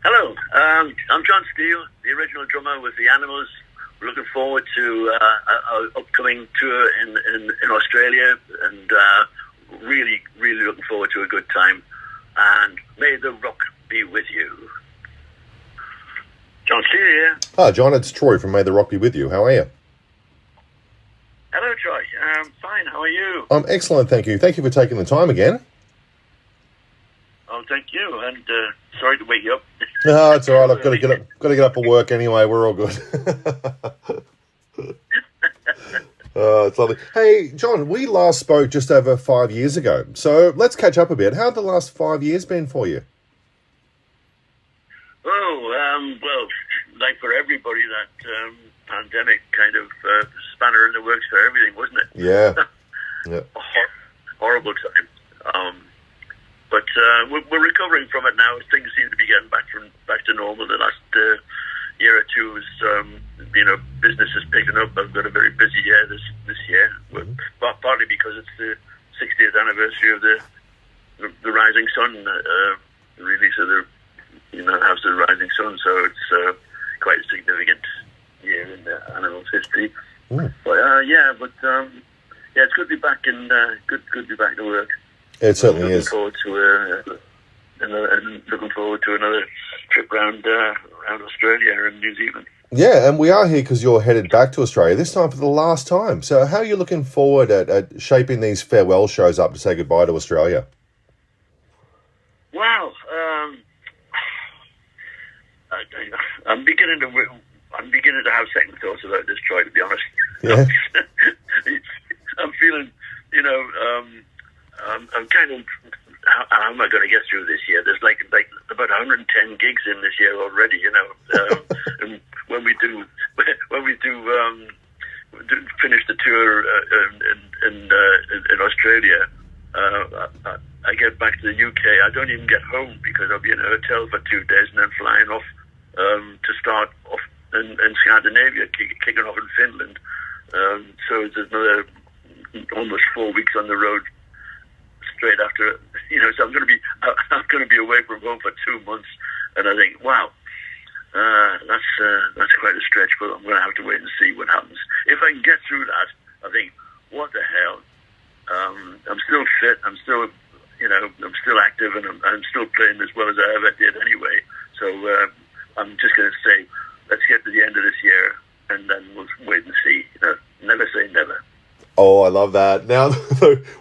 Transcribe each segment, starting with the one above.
Hello, I'm John Steele, the original drummer with the Animals. We're looking forward to our upcoming tour in Australia, and really, really looking forward to a good time. And may the rock be with you. John Steele here. Hi, John. It's Troy from May the Rock Be With You. How are you? Hello, Troy. Fine. How are you? I'm excellent, thank you. Thank you for taking the time again. Oh, thank you. And sorry to wake you up. No, it's all right. I've got to get up. Got to get up for work anyway. We're all good. It's lovely. Hey, John, we last spoke just over 5 years ago, so let's catch up a bit. How have the last 5 years been for you? Well, like for everybody, that pandemic kind of spanner in the works for everything, wasn't it? Yeah. Yeah. Horrible time. But we're recovering from it now. Things seem to be getting back to normal. The last year or two is, business is picking up. I've got a very busy year this year, partly because it's the 60th anniversary of the Rising Sun, the release of the House of the Rising Sun. So it's quite a significant year in the Animals' history. Mm. But it's good to be back good to be back to work. It certainly is. Looking forward to another trip around Australia and New Zealand. Yeah, and we are here because you're headed back to Australia, this time for the last time. So how are you looking forward at shaping these farewell shows up to say goodbye to Australia? Wow. I'm beginning to have second thoughts about this, Troy, to be honest. Yeah. I'm feeling, I'm kind of, how am I going to get through this year? There's like about 110 gigs in this year already, and when we do finish the tour in Australia, I get back to the UK. I don't even get home because I'll be in a hotel for 2 days and then flying off to start off in Scandinavia, kicking off in Finland. So there's another almost 4 weeks on the road straight after, so I'm going to be away from home for 2 months, and I think, wow, that's quite a stretch, but I'm going to have to wait and see what happens. If I can get through that, I think, what the hell? I'm still fit. I'm still, I'm still active, and I'm still playing as well as I ever did anyway. So I'm just going to say, let's get to the end of this year, and then we'll wait and see. Never say never. Oh, I love that. Now,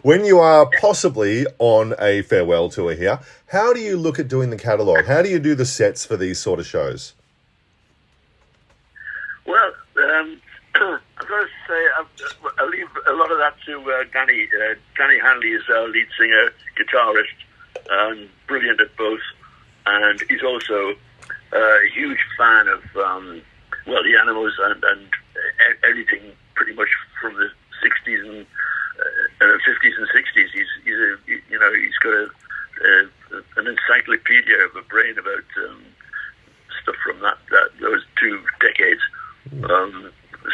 when you are possibly on a farewell tour here, how do you look at doing the catalogue? How do you do the sets for these sort of shows? Well, I've got to say, I leave a lot of that to Danny. Danny Hanley is our lead singer, guitarist, brilliant at both, and he's also a huge fan of, the Animals and everything pretty much from the 60s and 50s and 60s. He's got an encyclopedia of a brain about stuff from those 2 decades.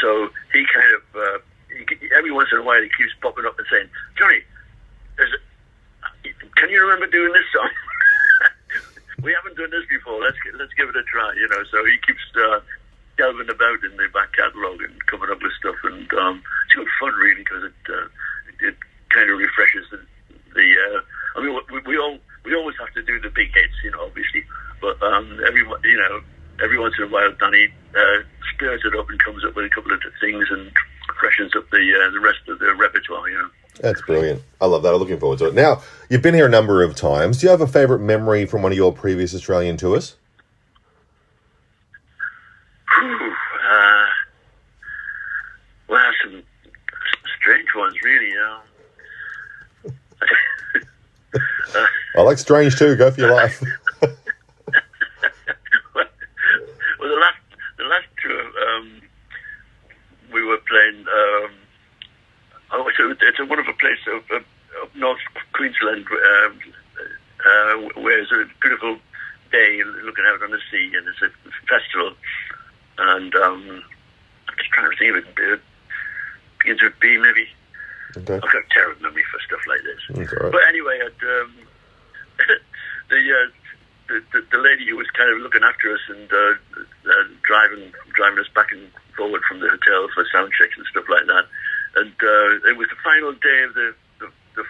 So he kind of every once in a while he keeps popping up and saying, "Johnny, can you remember doing this song? We haven't done this before. Let's give it a try." So he keeps delving about in the back catalogue and coming up with stuff, and it's good fun really, because it kind of refreshes the. I mean, we always have to do the big hits, obviously, but every once in a while, Danny stirs it up and comes up with a couple of things and freshens up the rest of the repertoire. That's brilliant. I love that. I'm looking forward to it. Now, you've been here a number of times. Do you have a favourite memory from one of your previous Australian tours? Well, some strange ones, really. I like strange too. Go for your life. Well, the last tour we were playing. It's a wonderful place up North Queensland, where it's a beautiful day looking out on the sea, and it's a festival. And I'm just trying to think of it. Begins with B, maybe. Okay. I've got a terrible memory for stuff like this. That's all right. But anyway, the lady who was kind of looking after us and driving us back and forward from the hotel for sound checks and stuff like that. And it was the final day of the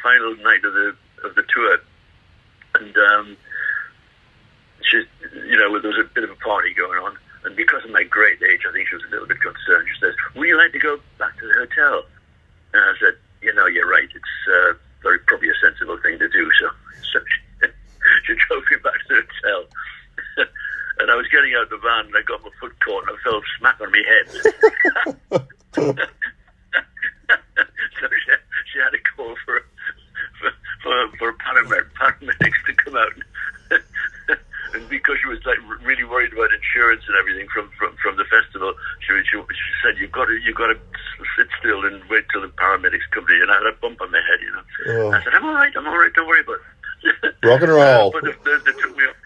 final night of the tour, and she, there was a bit of a party going on. And because of my great age, I think she was a little bit concerned. She says, "Would you like to go back to the hotel?" And I said, "You're right. It's probably a sensible thing to do." So she drove me back to the hotel. And I was getting out of the van, and I got my foot caught, and I fell smack on my head. So she had to call for paramedics to come out. And because she was really worried about insurance and everything from the festival, she said, "You've got to sit still and wait till the paramedics come to you." And I had a bump on my head, Oh. I said, I'm all right, don't worry about it. Rock and roll. But they took me off.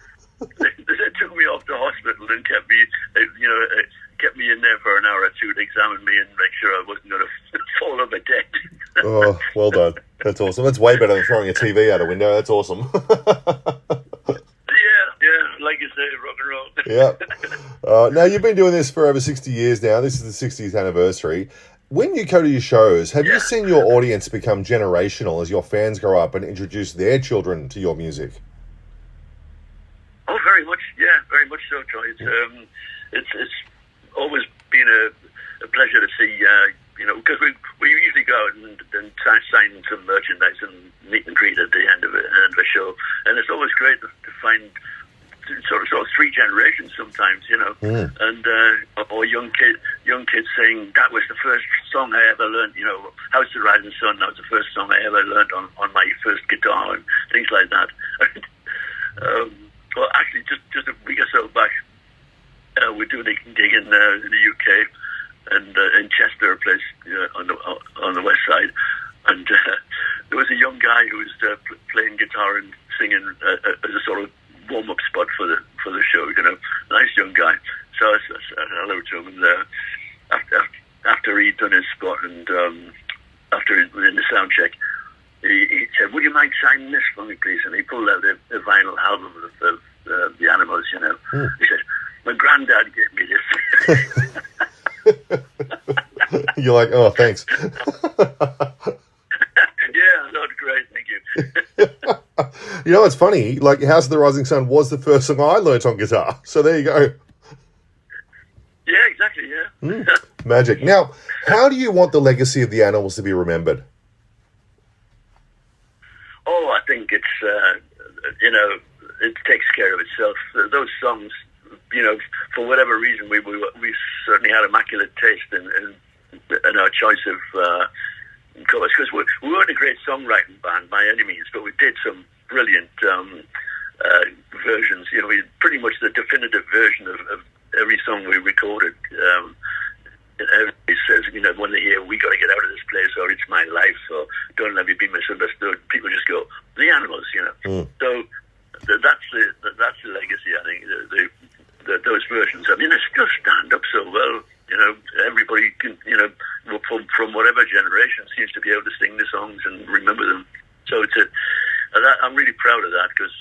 They took me off to hospital and kept me in there for an hour or two to examine me and make sure I wasn't going to fall over dead. Oh, well done. That's awesome. That's way better than throwing a TV out a window. That's awesome. Yeah, like you say, rock and roll. Yeah. Now, you've been doing this for over 60 years now. This is the 60th anniversary. When you go to your shows, have you seen your audience become generational as your fans grow up and introduce their children to your music? Oh, very much. Yeah, very much so, Troy. It's always been a pleasure to see, because we usually go out and sign some merchandise and meet and greet at the end of a show. And it's always great to find sort of three generations sometimes, and or young kids saying, "That was the first song I ever learned, House of Rising Sun, that was the first song I ever learned on my first guitar," and things like that. Well, actually, just a week or so back, we're doing a gig in the UK, and in Chester, a place on the west side, and there was a young guy who was playing guitar and singing as a sort of warm-up spot for the show. Nice young guy. So I said hello to him, and after he'd done his spot and after in the sound check, he said, "Would you mind signing this for me, please?" And he pulled out a vinyl album of the Animals. He said, "My granddad gave me this." You're like, "Oh, thanks." Yeah, that's great, thank you. It's funny, House of the Rising Sun was the first song I learnt on guitar. So there you go. Yeah, exactly, yeah. Magic. Now, how do you want the legacy of the Animals to be remembered? Oh, I think it's, it takes care of itself. Those songs, for whatever reason, we certainly had immaculate taste in our choice of covers, because we weren't a great songwriting band by any means, but we did some brilliant versions. We pretty much the definitive version of every song we recorded. Everybody says, when they hear "We Got to Get Out of This Place" or "It's My Life" or "Don't Let Me Be Misunderstood," people just go, "The Animals," So that's the legacy, I think. Those versions. I mean, they still stand up so well. Everybody can, from whatever generation seems to be able to sing the songs and remember them. So I'm really proud of that because,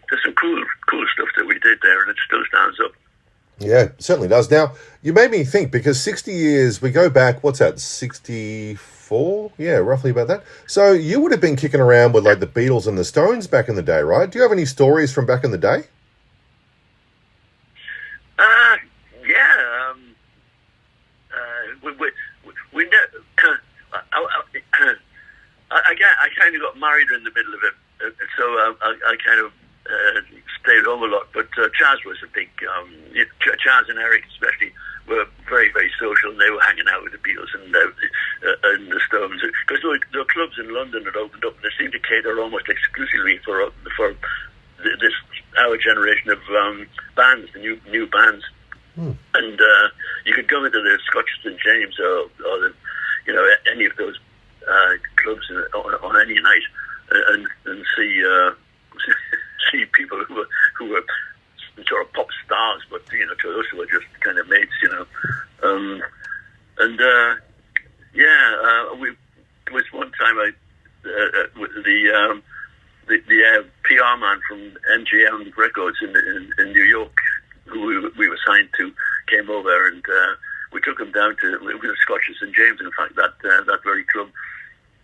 there's some cool stuff that we did there, and it still stands up. Yeah, it certainly does. Now, you made me think, because 60 years, we go back, what's that, 64? Yeah, roughly about that. So you would have been kicking around with the Beatles and the Stones back in the day, right? Do you have any stories from back in the day? Yeah. We I kind of got married in the middle of it, so I kind of stayed home a lot. But Chaz was a big, Chaz and Eric especially were very, very social, and they were hanging out with the Beatles and the Stones, because there were clubs in London that opened up, and they seemed to cater almost exclusively for this our generation of bands, the new bands. And you could go into the Scotch St James or the, any of those clubs on any night and see see people who were sort of pop stars, but to us who were just kind of mates, there was one time the PR man from MGM Records in New York, who we were signed to, came over, and we took him down to Scotch St James, in fact, that very club.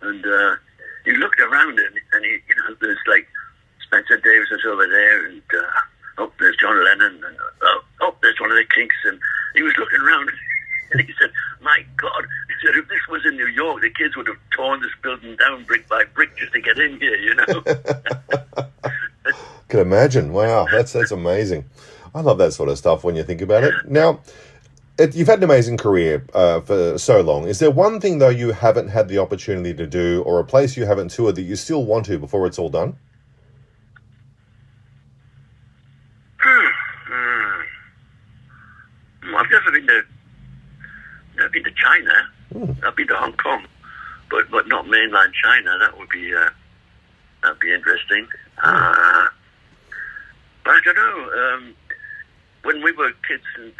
And he looked around, and he, there's like Spencer Davis is over there, and there's John Lennon, and there's one of the Kinks, and he was looking around, and he said, "My God," he said, "if this was in New York, the kids would have torn this building down brick by brick just to get in here, Can imagine. Wow, that's amazing. I love that sort of stuff when you think about it. Now, you've had an amazing career for so long. Is there one thing, though, you haven't had the opportunity to do, or a place you haven't toured that you still want to before it's all done? I've never been to China. I've been to Hong Kong, but not mainland China. That would be interesting. But I don't know. When we were kids, and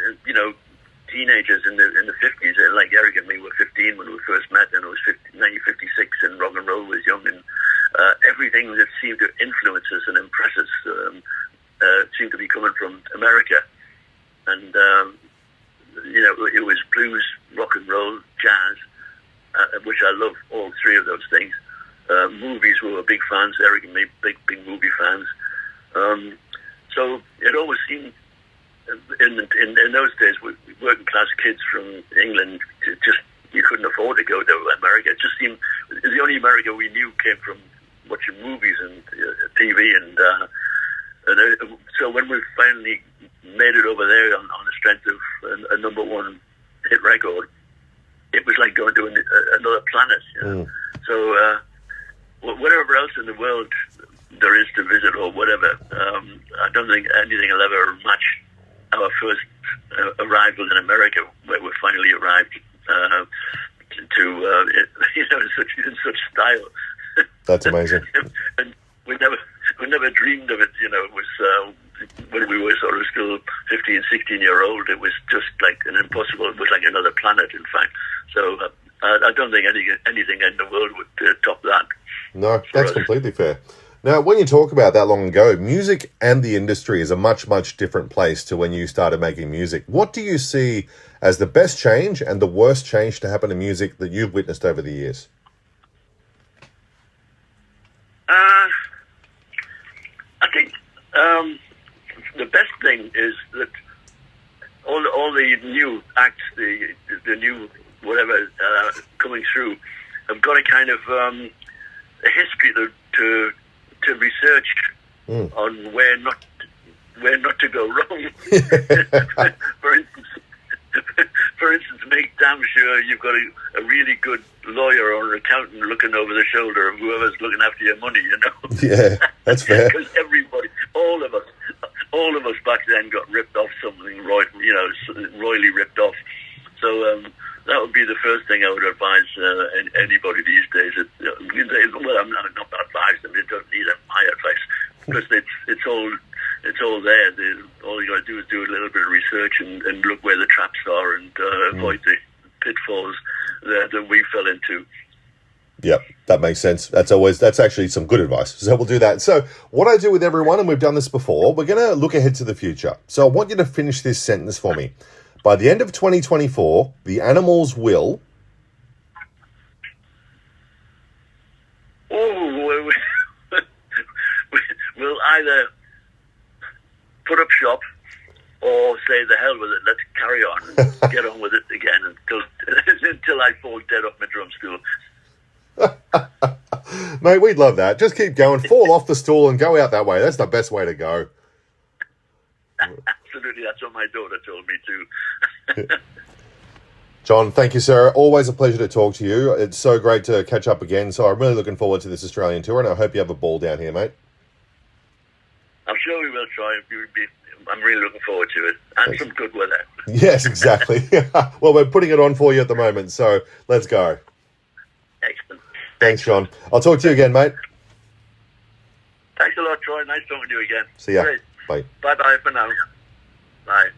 teenagers in the 50s, like Eric and me were 15 when we first met, and it was 1956, and rock and roll was young, and everything that seemed to influence us and impress us seemed to be coming from America. And it was blues, rock and roll, jazz, which I love all three of those things. Movies, we were big fans. Eric and me, big movie fans. So it always seemed, in those days, working class kids from England, you couldn't afford to go to America. It just seemed the only America we knew came from watching movies and TV, and so when we finally made it over there on the strength of a number one hit record, it was like going to another planet. So whatever else in the world there is to visit or whatever, I don't think anything will ever match our first arrival in America, where we finally arrived in such style. That's amazing. And we never dreamed of it. It was when we were sort of still 15, 16-year-old. It was just like an impossible. It was like another planet, in fact. So I don't think anything in the world would top that. No, that's completely fair. Now, when you talk about that long ago, music and the industry is a much, much different place to when you started making music. What do you see as the best change and the worst change to happen to music that you've witnessed over the years? I think the best thing is that all the new acts, the new whatever coming through, have got a kind of a history to research on where not to go wrong. For instance, make damn sure you've got a really good lawyer or an accountant looking over the shoulder of whoever's looking after your money. Yeah, that's fair. Because everybody, all of us back then got ripped off something, royally ripped off. So that would be the first thing I would advise anybody these days. Well, I'm not advising them. They don't need my advice because it's all there. All you got to do is do a little bit of research and look where the traps are and avoid the pitfalls that we fell into. Yep, that makes sense. That's actually some good advice. So we'll do that. So what I do with everyone, and we've done this before, we're going to look ahead to the future. So I want you to finish this sentence for me. By the end of 2024, the Animals will... we'll either put up shop or say the hell with it, let's carry on and get on with it again until I fall dead off my drum stool. Mate, we'd love that. Just keep going, fall off the stool and go out that way. That's the best way to go. Absolutely, that's what my daughter told me too. John, thank you, sir. Always a pleasure to talk to you. It's so great to catch up again. So I'm really looking forward to this Australian tour, and I hope you have a ball down here, mate. I'm sure we will try. I'm really looking forward to it. And Thanks. Some good weather. Yes, exactly. Well, we're putting it on for you at the moment, so let's go. Excellent. Thanks, John. I'll talk to you again, mate. Thanks a lot, Troy. Nice talking to you again. See ya. Great. Bye. Bye-bye for now. Bye.